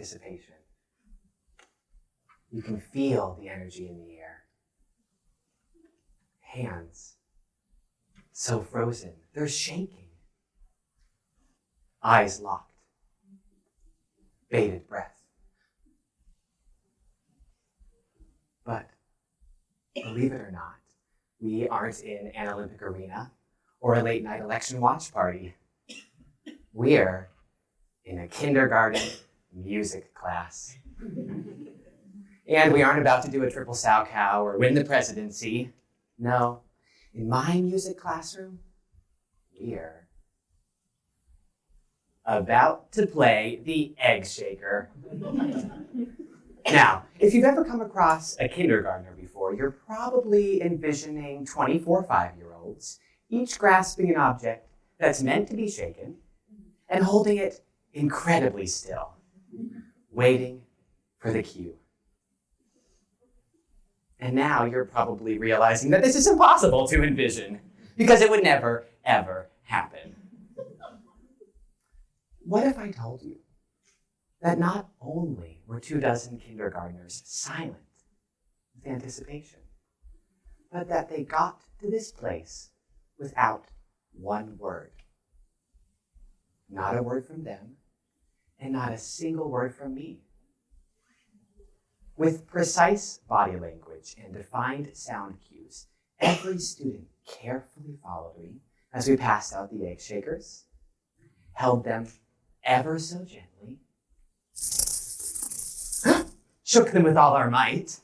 anticipation. You can feel the energy in the air. Hands, so frozen, they're shaking. Eyes locked. Bated breath. But believe it or not, we aren't in an Olympic arena or a late night election watch party. We're in a kindergarten music class. And we aren't about to do a triple sow cow or win the presidency. No, in my music classroom, we're about to play the egg shaker. Now, if you've ever come across a kindergartner before, you're probably envisioning 24 5-year-olds, each grasping an object that's meant to be shaken and holding it incredibly still, waiting for the cue. And now you're probably realizing that this is impossible to envision because it would never, ever happen. What if I told you that not only were 24 kindergartners silent with anticipation, but that they got to this place without one word? Not a word from them, and not a single word from me. With precise body language and defined sound cues, every student carefully followed me as we passed out the egg shakers, held them ever so gently, shook them with all our might,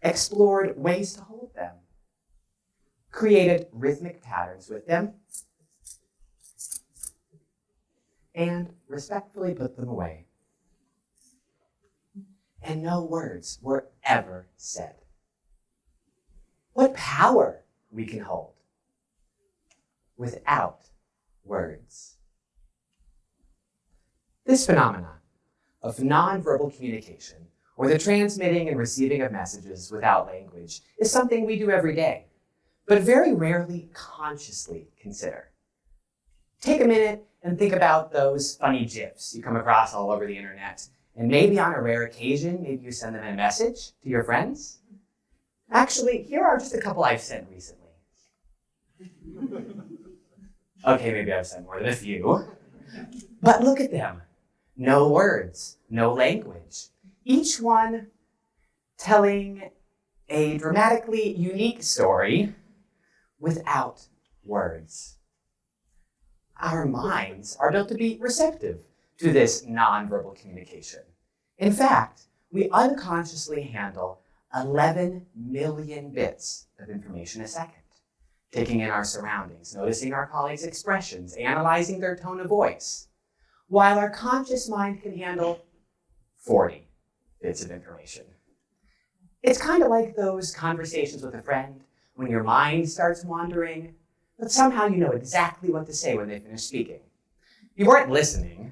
explored ways to hold them, created rhythmic patterns with them, and respectfully put them away. And no words were ever said. What power we can hold without words. This phenomenon of nonverbal communication, or the transmitting and receiving of messages without language, is something we do every day, but very rarely consciously consider. Take a minute and think about those funny GIFs you come across all over the internet. And maybe on a rare occasion, maybe you send them a message to your friends. Actually, here are just a couple I've sent recently. Okay, maybe I've sent more than a few. But look at them. No words, no language. Each one telling a dramatically unique story without words. Our minds are built to be receptive to this nonverbal communication. In fact, we unconsciously handle 11 million bits of information a second, taking in our surroundings, noticing our colleagues' expressions, analyzing their tone of voice, while our conscious mind can handle 40 bits of information. It's kind of like those conversations with a friend when your mind starts wandering, but somehow you know exactly what to say when they finish speaking. You weren't listening.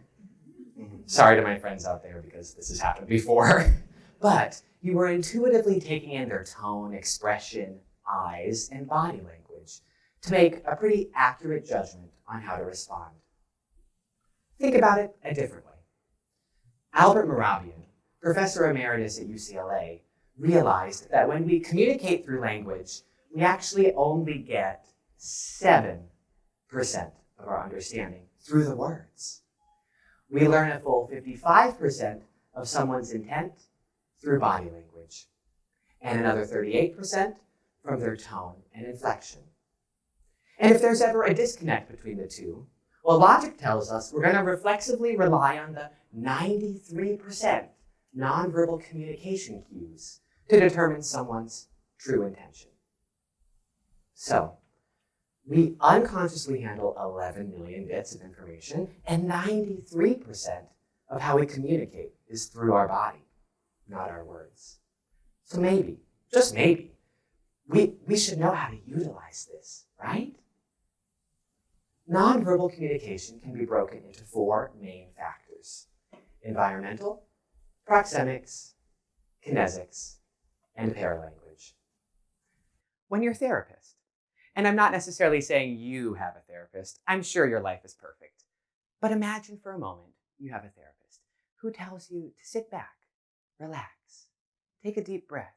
Sorry to my friends out there because this has happened before. But you were intuitively taking in their tone, expression, eyes, and body language to make a pretty accurate judgment on how to respond. Think about it a different way. Albert Mehrabian, professor emeritus at UCLA, realized that when we communicate through language, we actually only get 7% of our understanding through the words. We learn a full 55% of someone's intent through body language, and another 38% from their tone and inflection. And if there's ever a disconnect between the two, well, logic tells us we're going to reflexively rely on the 93% nonverbal communication cues to determine someone's true intention. So, we unconsciously handle 11 million bits of information, and 93% of how we communicate is through our body, not our words. So maybe, just maybe, we should know how to utilize this, right? Nonverbal communication can be broken into 4 main factors: environmental, proxemics, kinesics, and paralanguage. When your therapist, and I'm not necessarily saying you have a therapist, I'm sure your life is perfect, but imagine for a moment you have a therapist. who tells you to sit back, relax, take a deep breath,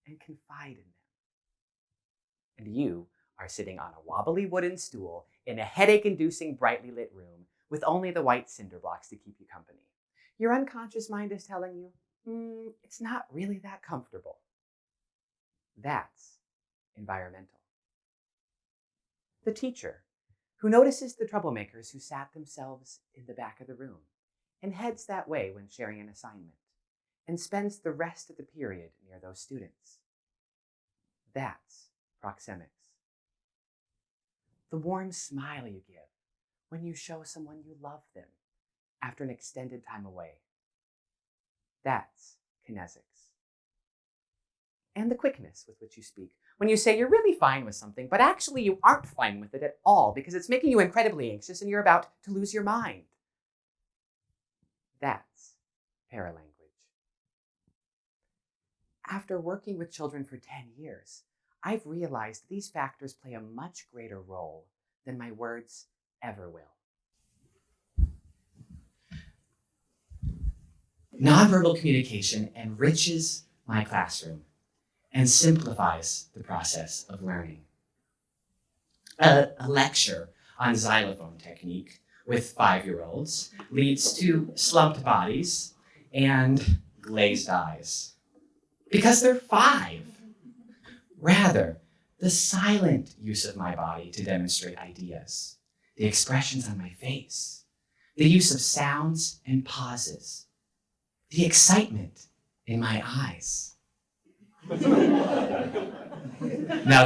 and confide in them. And you are sitting on a wobbly wooden stool in a headache-inducing, brightly lit room with only the white cinder blocks to keep you company. Your unconscious mind is telling you, it's not really that comfortable. That's environmental. The teacher, who notices the troublemakers who sat themselves in the back of the room and heads that way when sharing an assignment and spends the rest of the period near those students. That's proxemics. The warm smile you give when you show someone you love them after an extended time away. That's kinesics. And the quickness with which you speak when you say you're really fine with something, but actually you aren't fine with it at all because it's making you incredibly anxious and you're about to lose your mind. That's paralanguage. After working with children for 10 years, I've realized these factors play a much greater role than my words ever will. Nonverbal communication enriches my classroom and simplifies the process of learning. A lecture on xylophone technique with 5-year-olds leads to slumped bodies and glazed eyes. Because they're 5. Rather, the silent use of my body to demonstrate ideas, the expressions on my face, the use of sounds and pauses, the excitement in my eyes. Now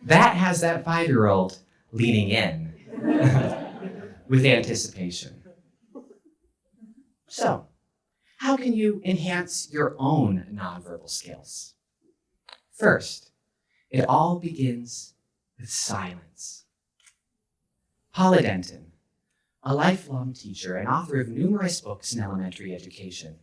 that has that 5-year-old leaning in with anticipation. So, how can you enhance your own nonverbal skills? First, it all begins with silence. Paula Denton, a lifelong teacher and author of numerous books in elementary education,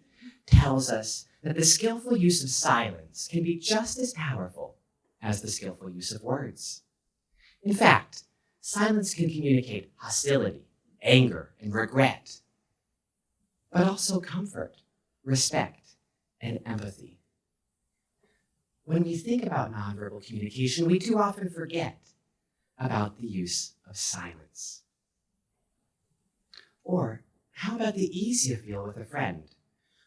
tells us that the skillful use of silence can be just as powerful as the skillful use of words. In fact, silence can communicate hostility, anger, and regret, but also comfort, respect, and empathy. When we think about nonverbal communication, we too often forget about the use of silence. Or how about the ease you feel with a friend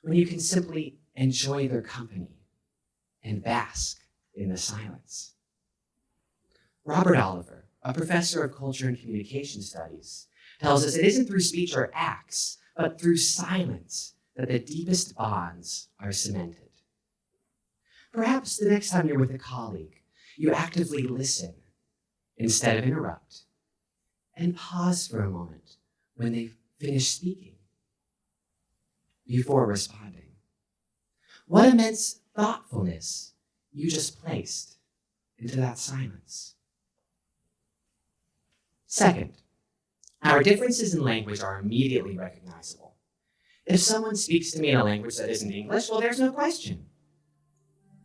when you can simply enjoy their company and bask in the silence? Robert Oliver, a professor of culture and communication studies, tells us it isn't through speech or acts, but through silence that the deepest bonds are cemented. Perhaps the next time you're with a colleague, you actively listen instead of interrupt, and pause for a moment when they finish speaking before responding. What immense thoughtfulness you just placed into that silence. Second, our differences in language are immediately recognizable. If someone speaks to me in a language that isn't English, well, there's no question.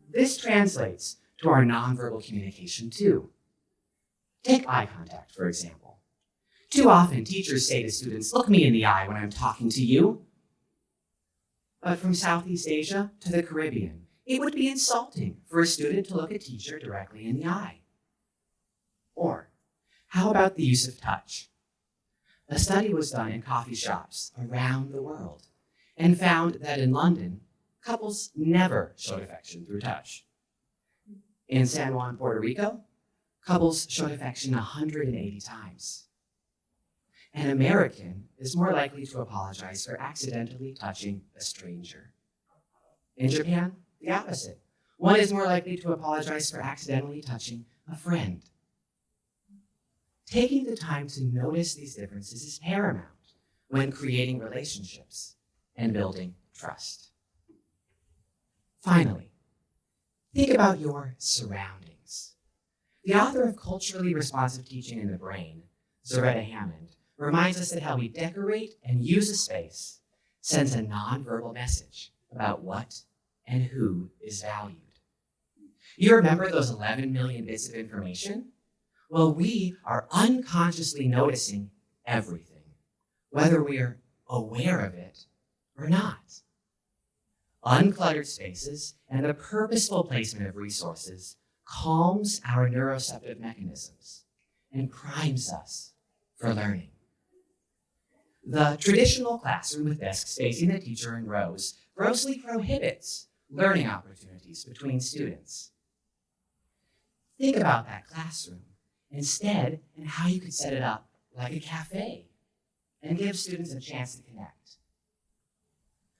This translates to our nonverbal communication too. Take eye contact, for example. Too often, teachers say to students, "Look me in the eye when I'm talking to you." But from Southeast Asia to the Caribbean, it would be insulting for a student to look a teacher directly in the eye. Or, how about the use of touch? A study was done in coffee shops around the world and found that in London, couples never showed affection through touch. In San Juan, Puerto Rico, couples showed affection 180 times. An American is more likely to apologize for accidentally touching a stranger. In Japan, the opposite. One is more likely to apologize for accidentally touching a friend. Taking the time to notice these differences is paramount when creating relationships and building trust. Finally, think about your surroundings. The author of Culturally Responsive Teaching in the Brain, Zaretta Hammond, reminds us that how we decorate and use a space sends a nonverbal message about what and who is valued. You remember those 11 million bits of information? Well, we are unconsciously noticing everything, whether we're aware of it or not. Uncluttered spaces and the purposeful placement of resources calms our neuroceptive mechanisms and primes us for learning. The traditional classroom with desks facing the teacher in rows grossly prohibits learning opportunities between students. Think about that classroom instead and how you could set it up like a cafe and give students a chance to connect.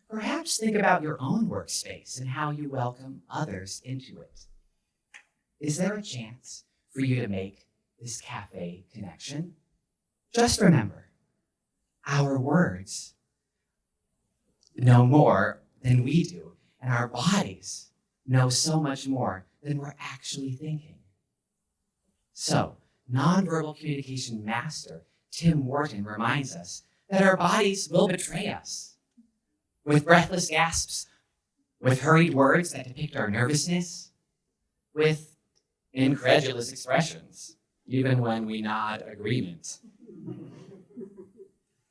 Perhaps think about your own workspace and how you welcome others into it. Is there a chance for you to make this cafe connection? Just remember, our words know more than we do, and our bodies know so much more than we're actually thinking. So, nonverbal communication master Tim Wharton reminds us that our bodies will betray us with breathless gasps, with hurried words that depict our nervousness, with incredulous expressions, even when we nod agreement.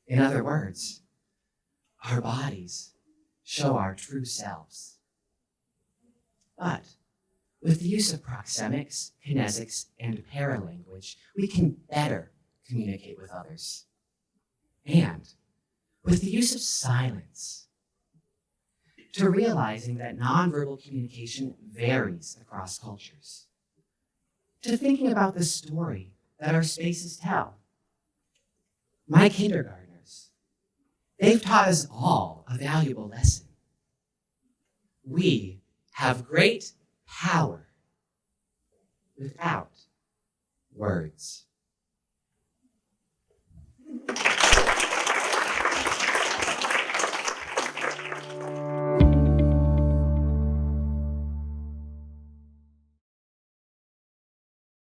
In other words, our bodies show our true selves. But with the use of proxemics, kinesics, and paralanguage, we can better communicate with others. And with the use of silence, to realizing that nonverbal communication varies across cultures, to thinking about the story that our spaces tell. My kindergartners, they've taught us all a valuable lesson. We have great power without words.